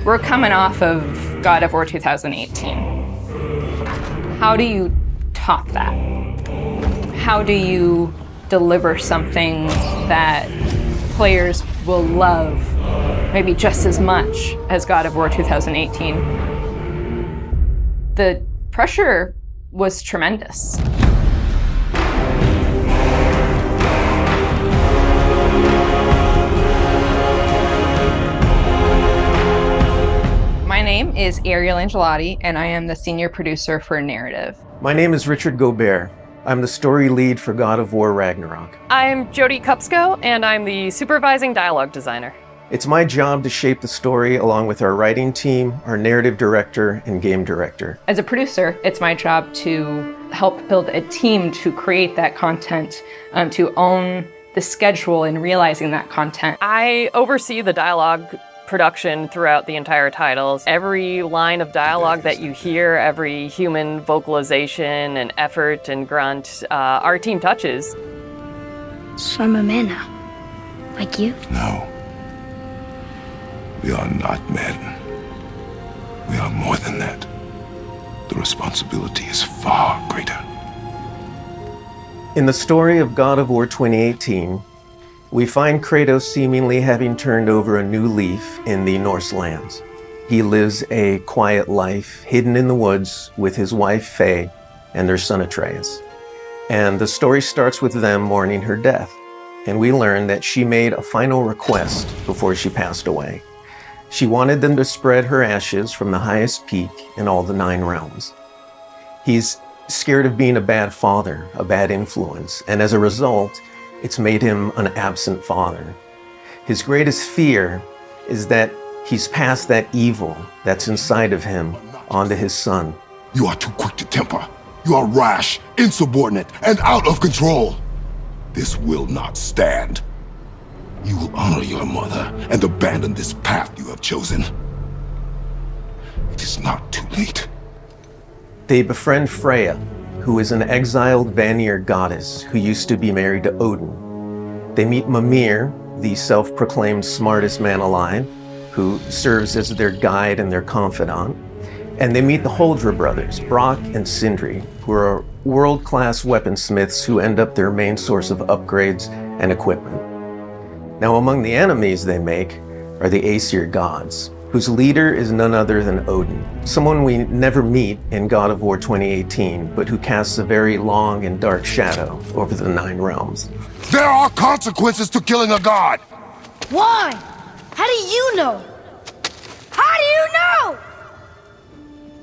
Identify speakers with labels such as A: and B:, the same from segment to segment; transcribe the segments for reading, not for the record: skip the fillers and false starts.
A: We're coming off of God of War 2018. How do you top that? How do you deliver something that players will love maybe just as much as God of War 2018? The pressure was tremendous. My name is Ariel Angelotti, and I am the senior producer for narrative.
B: My name is Richard GOWR. I'm the story lead for God of War Ragnarök.
C: I'm Jody Kupsko, and I'm the supervising dialogue designer.
B: It's my job to shape the story along with our writing team, our narrative director, and game director.
A: As a producer, it's my job to help build a team to create that content, to own the schedule in realizing that content.
C: I oversee the dialogue production throughout the entire titles. Every line of dialogue that you hear, every human vocalization and effort and grunt, our team touches.
D: So I'm a man now, like you?
E: No. We are not men. We are more than that. The responsibility is far greater.
B: In the story of God of War 2018, we find Kratos seemingly having turned over a new leaf in the Norse lands. He lives a quiet life, hidden in the woods with his wife Faye and their son Atreus. And the story starts with them mourning her death, and we learn that she made a final request before she passed away. She wanted them to spread her ashes from the highest peak in all the 9 realms. He's scared of being a bad father, a bad influence, and as a result, it's made him an absent father. His greatest fear is that he's passed that evil that's inside of him onto his son.
E: You are too quick to temper. You are rash, insubordinate, and out of control. This will not stand. You will honor your mother and abandon this path you have chosen. It is not too late.
B: They befriend Freya, who is an exiled Vanir goddess who used to be married to Odin. They meet Mimir, the self-proclaimed smartest man alive, who serves as their guide and their confidant. And they meet the Holdra brothers, Brock and Sindri, who are world-class weaponsmiths who end up their main source of upgrades and equipment. Now, among the enemies they make are the Aesir gods, whose leader is none other than Odin, someone we never meet in God of War 2018, but who casts a very long and dark shadow over the 9 realms.
E: There are consequences to killing a god!
D: Why? How do you know? How do you know?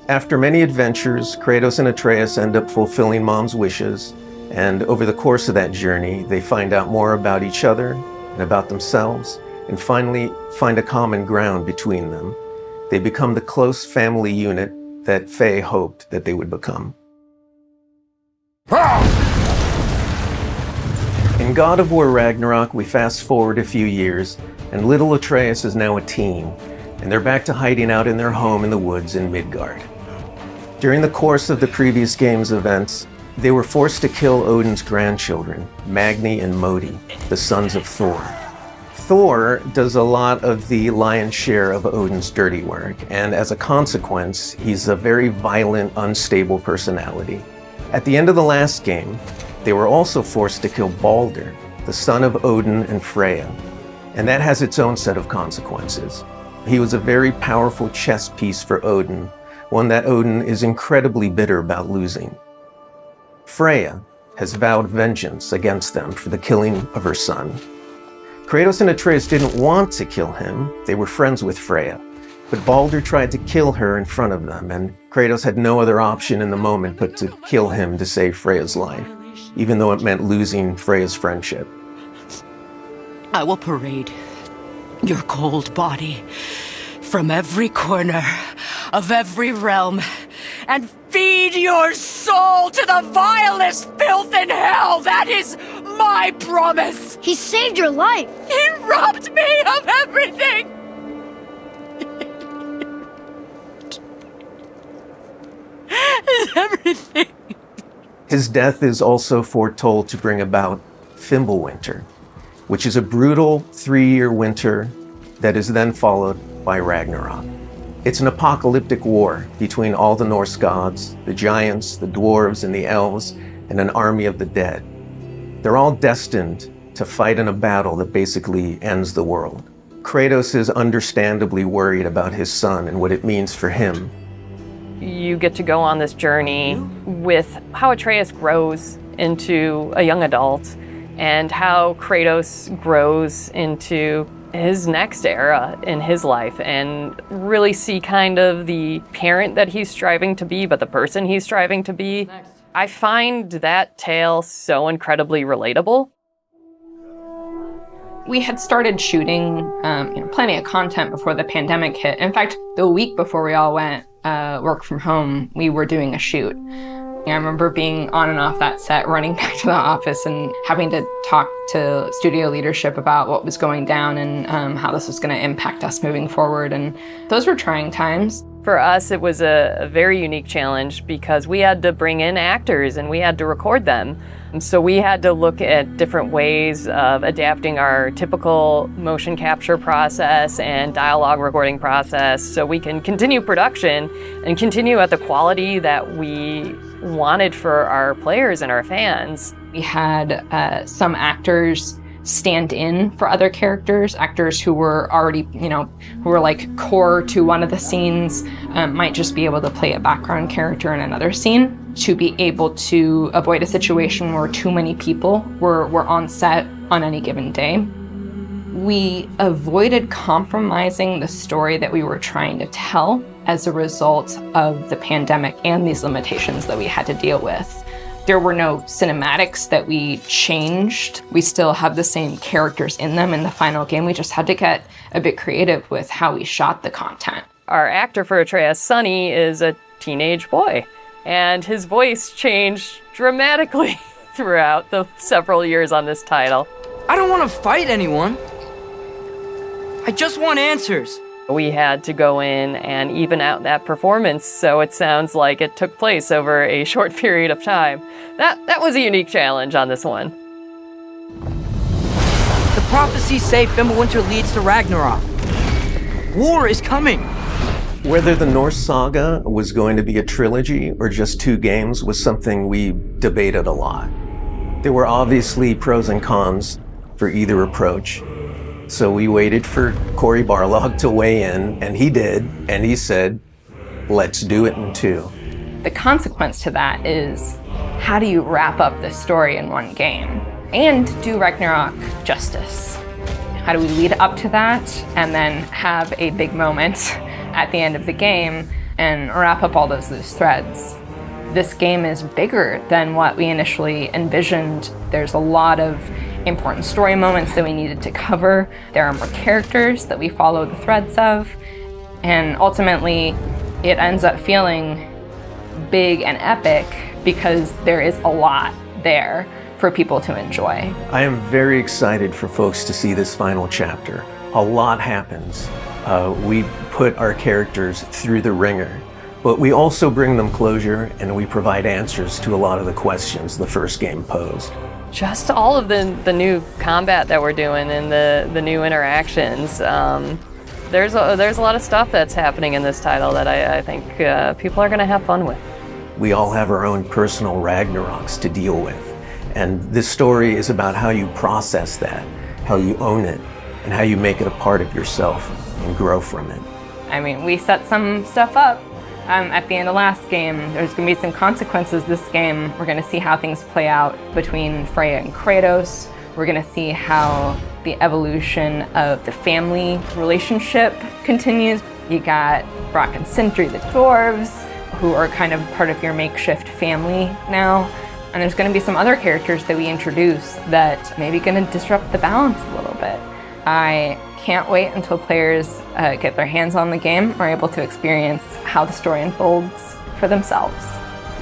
B: After many adventures, Kratos and Atreus end up fulfilling Mom's wishes, and over the course of that journey, they find out more about each other and about themselves, and finally find a common ground between them. They become the close family unit that Faye hoped that they would become. In God of War Ragnarök, we fast forward a few years, and little Atreus is now a teen, and they're back to hiding out in their home in the woods in Midgard. During the course of the previous game's events, they were forced to kill Odin's grandchildren, Magni and Modi, the sons of Thor. Thor does a lot of the lion's share of Odin's dirty work, and as a consequence, he's a very violent, unstable personality. At the end of the last game, they were also forced to kill Baldur, the son of Odin and Freya, and that has its own set of consequences. He was a very powerful chess piece for Odin, one that Odin is incredibly bitter about losing. Freya has vowed vengeance against them for the killing of her son. Kratos and Atreus didn't want to kill him, they were friends with Freya, but Baldur tried to kill her in front of them, and Kratos had no other option in the moment but to kill him to save Freya's life, even though it meant losing Freya's friendship.
F: I will parade your cold body from every corner of every realm and feed your soul to the vilest filth in hell. That is my promise.
D: He saved your life.
F: He robbed me of everything. Everything.
B: His death is also foretold to bring about Fimbulwinter, which is a brutal 3-year winter that is then followed by Ragnarok. It's an apocalyptic war between all the Norse gods, the giants, the dwarves, and the elves, and an army of the dead. They're all destined to fight in a battle that basically ends the world. Kratos is understandably worried about his son and what it means for him.
C: You get to go on this journey with how Atreus grows into a young adult and how Kratos grows into his next era in his life, and really see kind of the parent that he's striving to be, but the person he's striving to be. I find that tale so incredibly relatable.
A: We had started shooting plenty of content before the pandemic hit. In fact, the week before we all went work from home, we were doing a shoot. I remember being on and off that set, running back to the office and having to talk to studio leadership about what was going down and how this was going to impact us moving forward. And those were trying times.
C: For us, it was a very unique challenge because we had to bring in actors and we had to record them. And so we had to look at different ways of adapting our typical motion capture process and dialogue recording process so we can continue production and continue at the quality that we wanted for our players and our fans.
A: We had some actors stand in for other characters, actors who were already, who were like core to one of the scenes, might just be able to play a background character in another scene to be able to avoid a situation where too many people were on set on any given day. We avoided compromising the story that we were trying to tell as a result of the pandemic and these limitations that we had to deal with. There were no cinematics that we changed. We still have the same characters in them in the final game. We just had to get a bit creative with how we shot the content.
C: Our actor for Atreus, Sonny, is a teenage boy, and his voice changed dramatically throughout the several years on this title.
G: I don't want to fight anyone. I just want answers.
C: We had to go in and even out that performance so it sounds like it took place over a short period of time. That was a unique challenge on this one.
G: The prophecies say Fimbulwinter leads to Ragnarok. War is coming.
B: Whether the Norse saga was going to be a trilogy or just 2 games was something we debated a lot. There were obviously pros and cons for either approach. So we waited for Cory Barlog to weigh in, and he did, and he said, let's do it in 2.
A: The consequence to that is, how do you wrap up this story in one game and do Ragnarok justice? How do we lead up to that and then have a big moment at the end of the game and wrap up all those loose threads? This game is bigger than what we initially envisioned. There's a lot of important story moments that we needed to cover. There are more characters that we follow the threads of. And ultimately, it ends up feeling big and epic because there is a lot there for people to enjoy.
B: I am very excited for folks to see this final chapter. A lot happens. We put our characters through the ringer, but we also bring them closure and we provide answers to a lot of the questions the first game posed.
C: Just all of the new combat that we're doing and the new interactions. There's a lot of stuff that's happening in this title that I think people are going to have fun with.
B: We all have our own personal Ragnaroks to deal with. And this story is about how you process that, how you own it, and how you make it a part of yourself and grow from it.
A: I mean, we set some stuff up. At the end of last game, there's going to be some consequences this game. We're going to see how things play out between Freya and Kratos. We're going to see how the evolution of the family relationship continues. You got Brock and Sindri, the dwarves, who are kind of part of your makeshift family now. And there's going to be some other characters that we introduce that maybe going to disrupt the balance a little bit. I can't wait until players get their hands on the game or are able to experience how the story unfolds for themselves.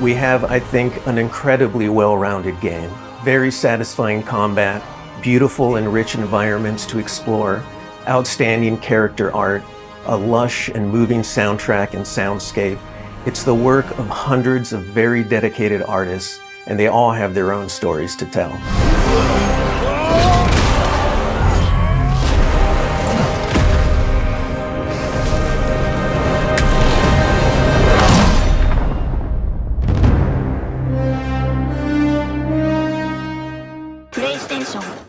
B: We have, I think, an incredibly well-rounded game. Very satisfying combat, beautiful and rich environments to explore, outstanding character art, a lush and moving soundtrack and soundscape. It's the work of hundreds of very dedicated artists, and they all have their own stories to tell.
D: 英雄。